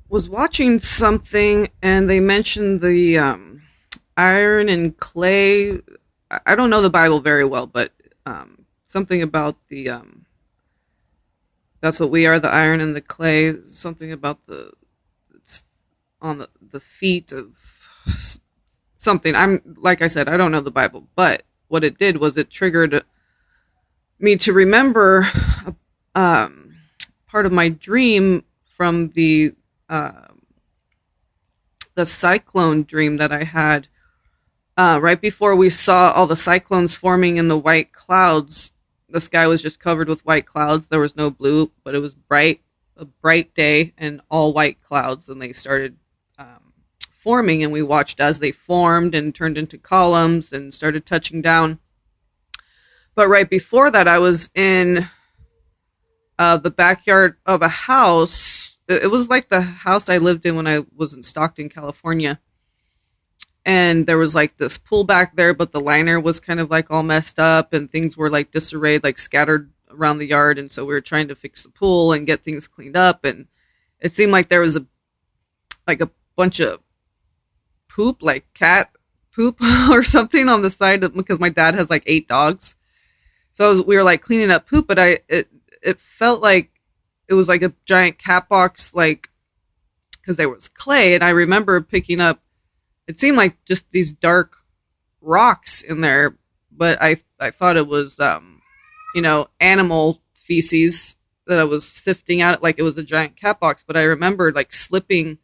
was watching something and they mentioned the iron and clay. I don't know the Bible very well, but something about the that's what we are, the iron and the clay. Something about the it's on the feet of something. I'm like I said, I don't know the Bible, but what it did was it triggered me to remember um, part of my dream from uh, the cyclone dream that I had right before we saw all the cyclones forming in the white clouds. The sky was just covered with white clouds. There was no blue, but it was a bright day, and all white clouds. And they started forming, and we watched as they formed and turned into columns and started touching down. But right before that, I was in the backyard of a house. It was like the house I lived in when I was in Stockton, California. And there was like this pool back there, but the liner was kind of like all messed up and things were like disarrayed, like scattered around the yard. And so we were trying to fix the pool and get things cleaned up. And it seemed like there was a bunch of poop, like cat poop or something on the side because my dad has like 8 dogs. So we were like cleaning up poop, but it felt like it was like a giant cat box, like, because there was clay. And I remember picking up, it seemed like just these dark rocks in there, but I thought it was, animal feces that I was sifting out, like it was a giant cat box. But I remember like slipping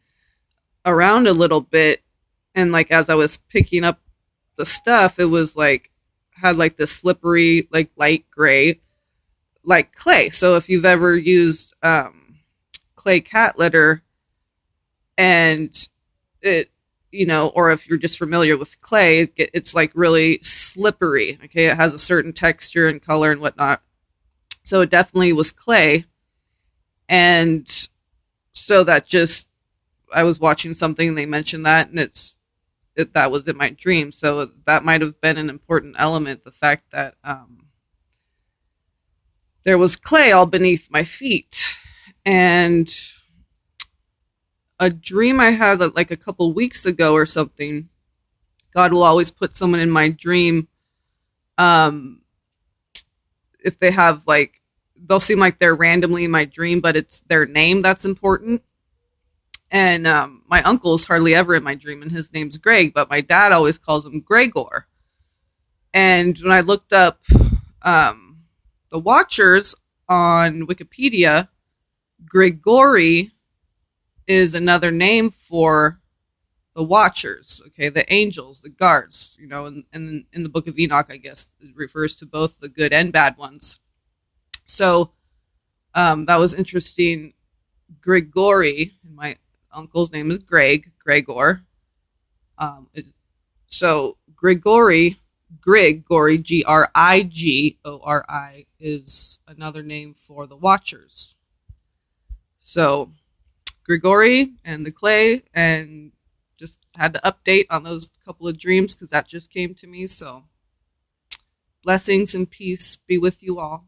around a little bit, and like as I was picking up the stuff, it was like had like this slippery, like light gray, like clay. So if you've ever used clay cat litter, and it, or if you're just familiar with clay, it's like really slippery. Okay, it has a certain texture and color and whatnot. So it definitely was clay, and so that just I was watching something and they mentioned that, and that was in my dream. So that might have been an important element, the fact that there was clay all beneath my feet. And a dream I had like a couple weeks ago or something, God will always put someone in my dream. If they have like, they'll seem like they're randomly in my dream, but it's their name that's important. And my uncle's hardly ever in my dream, and his name's Greg, but my dad always calls him Gregor. And when I looked up the Watchers on Wikipedia, Grigori is another name for the Watchers, okay, the angels, the guards, and in the book of Enoch, I guess, it refers to both the good and bad ones. So that was interesting. Grigori, my uncle's name is Gregor. So Grigori, Grigori, is another name for the Watchers. So Grigori and the clay, and just had to update on those couple of dreams because that just came to me. So blessings and peace be with you all.